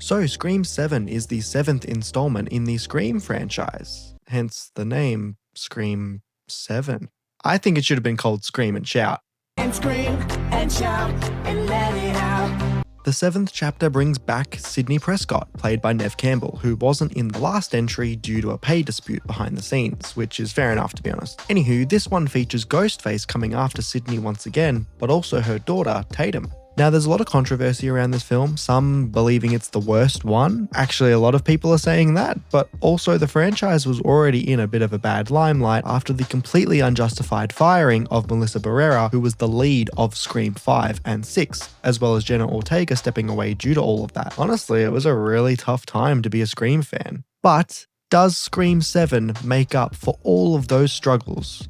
So Scream 7 is the 7th installment in the Scream franchise, hence the name Scream 7. I think it should have been called Scream and Shout. And scream and shout and let it out. The 7th chapter brings back Sidney Prescott, played by Neve Campbell, who wasn't in the last entry due to a pay dispute behind the scenes, which is fair enough to be honest. Anywho, this one features Ghostface coming after Sidney once again, but also her daughter, Tatum. Now there's a lot of controversy around this film, some believing it's the worst one. Actually, a lot of people are saying that, but also the franchise was already in a bit of a bad limelight after the completely unjustified firing of Melissa Barrera, who was the lead of Scream 5 and 6, as well as Jenna Ortega stepping away due to all of that. Honestly, it was a really tough time to be a Scream fan. But does Scream 7 make up for all of those struggles?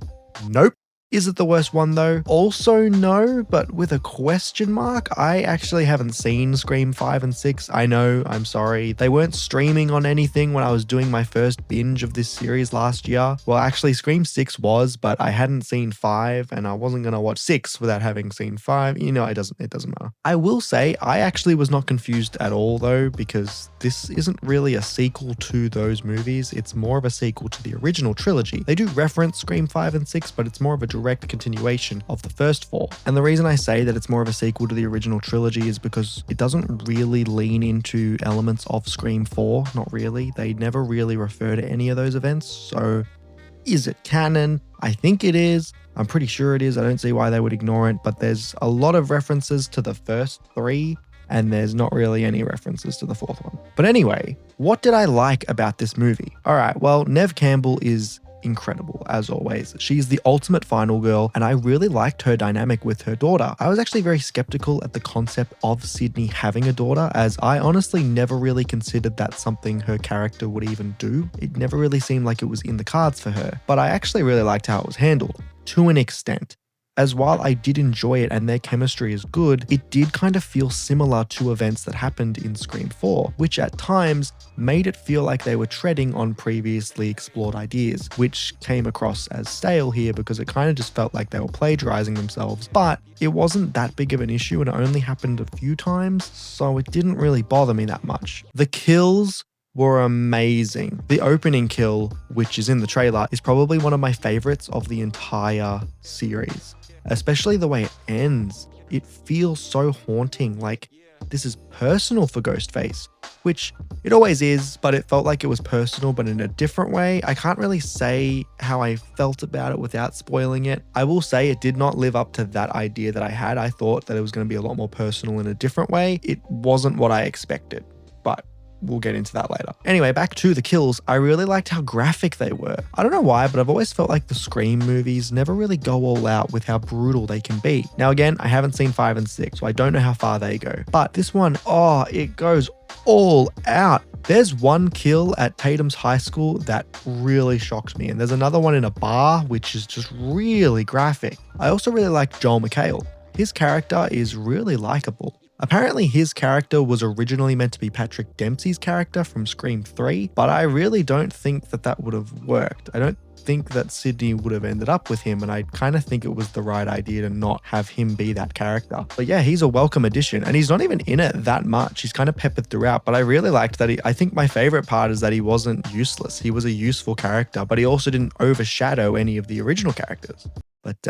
Nope. Is it the worst one though? Also no, but with a question mark. I actually haven't seen Scream 5 and 6. I know, I'm sorry. They weren't streaming on anything when I was doing my first binge of this series last year. Well, actually Scream 6 was, but I hadn't seen 5 and I wasn't going to watch 6 without having seen 5. You know, it doesn't matter. I will say I actually was not confused at all though, because this isn't really a sequel to those movies. It's more of a sequel to the original trilogy. They do reference Scream 5 and 6, but it's more of a direct continuation of the first 4. And the reason I say that it's more of a sequel to the original trilogy is because it doesn't really lean into elements of Scream 4, not really. They never really refer to any of those events, so is it canon? I think it is. I'm pretty sure it is. I don't see why they would ignore it, but there's a lot of references to the first 3, and there's not really any references to the 4th one. But anyway, what did I like about this movie? Alright, well, Neve Campbell is incredible, as always. She's the ultimate final girl, and I really liked her dynamic with her daughter. I was actually very skeptical at the concept of Sidney having a daughter, as I honestly never really considered that something her character would even do. It never really seemed like it was in the cards for her, but I actually really liked how it was handled, to an extent. As while I did enjoy it and their chemistry is good, it did kind of feel similar to events that happened in Scream 4, which at times made it feel like they were treading on previously explored ideas, which came across as stale here because it kind of just felt like they were plagiarizing themselves, but it wasn't that big of an issue and it only happened a few times, so it didn't really bother me that much. The kills were amazing. The opening kill, which is in the trailer, is probably one of my favorites of the entire series. Especially the way it ends. It feels so haunting, like this is personal for Ghostface, which it always is, but it felt like it was personal but in a different way. I can't really say how I felt about it without spoiling it. I will say it did not live up to that idea that I had. I thought that it was going to be a lot more personal in a different way. It wasn't what I expected, but we'll get into that later. Anyway, back to the kills. I really liked how graphic they were. I don't know why, but I've always felt like the Scream movies never really go all out with how brutal they can be. Now again, I haven't seen 5 and 6, so I don't know how far they go. But this one, it goes all out. There's one kill at Tatum's high school that really shocked me, and there's another one in a bar, which is just really graphic. I also really like Joel McHale. His character is really likable. Apparently his character was originally meant to be Patrick Dempsey's character from Scream 3, but I really don't think that would have worked. I don't think that Sidney would have ended up with him, and I kind of think it was the right idea to not have him be that character. But yeah, he's a welcome addition, and he's not even in it that much. He's kind of peppered throughout, but I really liked that I think my favorite part is that he wasn't useless. He was a useful character, but he also didn't overshadow any of the original characters. But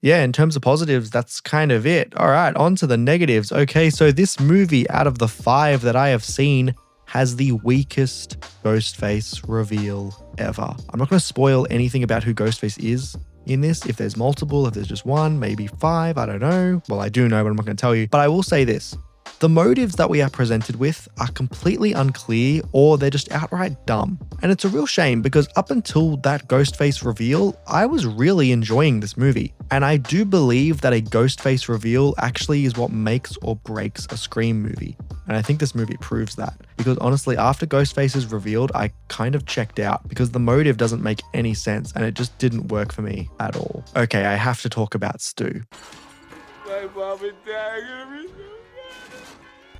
yeah, in terms of positives, that's kind of it. All right, on to the negatives. Okay, so this movie, out of the 5 that I have seen, has the weakest Ghostface reveal ever. I'm not going to spoil anything about who Ghostface is in this. If there's multiple, if there's just one, maybe 5, I don't know. Well, I do know, but I'm not going to tell you. But I will say this. The motives that we are presented with are completely unclear, or they're just outright dumb. And it's a real shame because up until that Ghostface reveal, I was really enjoying this movie. And I do believe that a Ghostface reveal actually is what makes or breaks a Scream movie. And I think this movie proves that. Because honestly, after Ghostface is revealed, I kind of checked out because the motive doesn't make any sense and it just didn't work for me at all. Okay, I have to talk about Stu. My mom and dad are gonna be...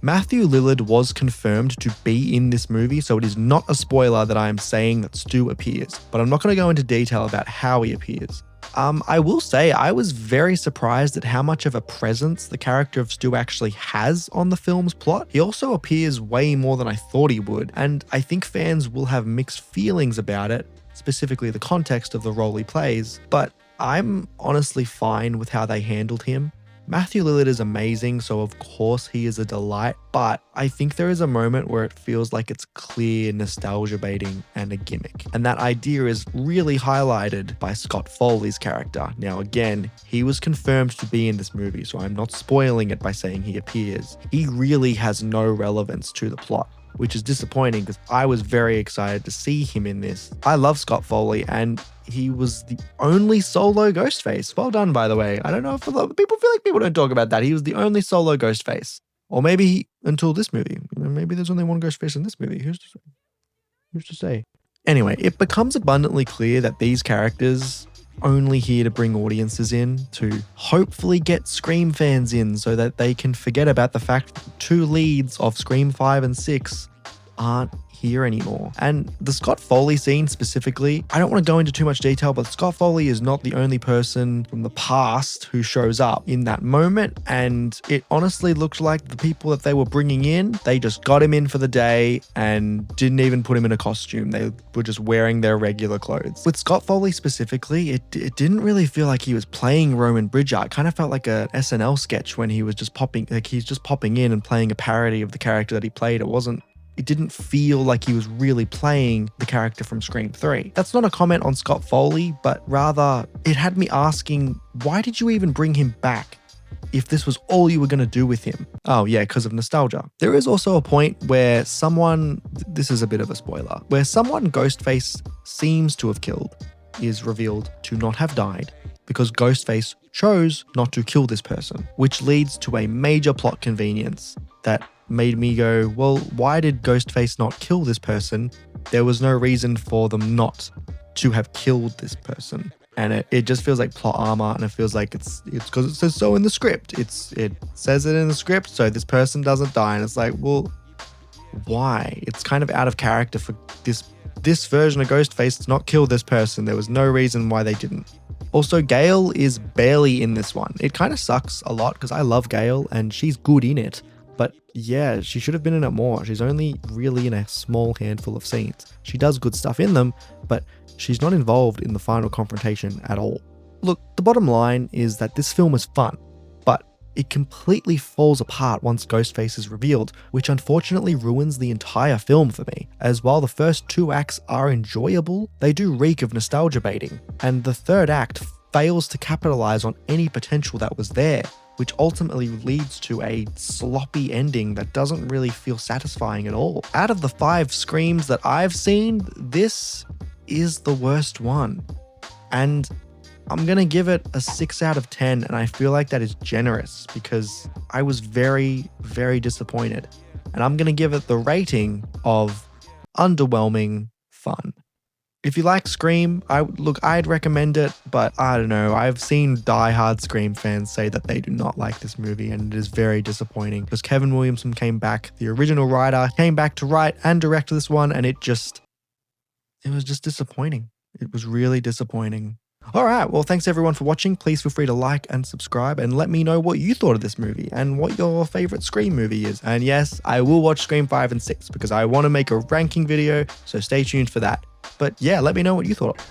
Matthew Lillard was confirmed to be in this movie, so it is not a spoiler that I am saying that Stu appears, but I'm not going to go into detail about how he appears. I will say I was very surprised at how much of a presence the character of Stu actually has on the film's plot. He also appears way more than I thought he would, and I think fans will have mixed feelings about it, specifically the context of the role he plays, but I'm honestly fine with how they handled him. Matthew Lillard is amazing, so of course he is a delight, but I think there is a moment where it feels like it's clear nostalgia baiting and a gimmick. And that idea is really highlighted by Scott Foley's character. Now again, he was confirmed to be in this movie, so I'm not spoiling it by saying he appears. He really has no relevance to the plot, which is disappointing because I was very excited to see him in this. I love Scott Foley, and he was the only solo Ghostface. Well done, by the way. I don't know if a lot of people feel like people don't talk about that. He was the only solo Ghostface. Or maybe until this movie. Maybe there's only one Ghostface in this movie. Who's to say? Who's to say? Anyway, it becomes abundantly clear that these characters only here to bring audiences in to hopefully get Scream fans in so that they can forget about the fact that the two leads of Scream 5 and 6 aren't here anymore. And the Scott Foley scene specifically, I don't want to go into too much detail, but Scott Foley is not the only person from the past who shows up in that moment, and it honestly looked like the people that they were bringing in, they just got him in for the day and didn't even put him in a costume. They were just wearing their regular clothes. With Scott Foley specifically, it didn't really feel like he was playing Roman Bridger. It kind of felt like a SNL sketch when he was just popping in and playing a parody of the character that he played. It didn't feel like he was really playing the character from Scream 3. That's not a comment on Scott Foley, but rather it had me asking, why did you even bring him back if this was all you were going to do with him? Oh yeah, because of nostalgia. There is also a point where this is a bit of a spoiler, where someone Ghostface seems to have killed is revealed to not have died because Ghostface chose not to kill this person, which leads to a major plot convenience that made me go, well, why did Ghostface not kill this person? There was no reason for them not to have killed this person. And it just feels like plot armor, and it feels like it's because it says so in the script. It says it in the script, so this person doesn't die. And it's like, well, why? It's kind of out of character for this version of Ghostface to not kill this person. There was no reason why they didn't. Also, Gail is barely in this one. It kind of sucks a lot because I love Gail and she's good in it. But yeah, she should have been in it more. She's only really in a small handful of scenes. She does good stuff in them, but she's not involved in the final confrontation at all. Look, the bottom line is that this film is fun, but it completely falls apart once Ghostface is revealed, which unfortunately ruins the entire film for me, as while the first two acts are enjoyable, they do reek of nostalgia baiting, and the third act fails to capitalize on any potential that was there, which ultimately leads to a sloppy ending that doesn't really feel satisfying at all. Out of the 5 Screams that I've seen, this is the worst one. And I'm gonna give it a 6 out of 10, and I feel like that is generous because I was very, very disappointed. And I'm gonna give it the rating of underwhelming fun. If you like Scream, I'd recommend it, but I don't know. I've seen diehard Scream fans say that they do not like this movie, and it is very disappointing because Kevin Williamson came back, the original writer, came back to write and direct this one, and it was just disappointing. It was really disappointing. All right, well, thanks everyone for watching. Please feel free to like and subscribe and let me know what you thought of this movie and what your favorite Scream movie is. And yes, I will watch Scream 5 and 6 because I want to make a ranking video, so stay tuned for that. But yeah, let me know what you thought.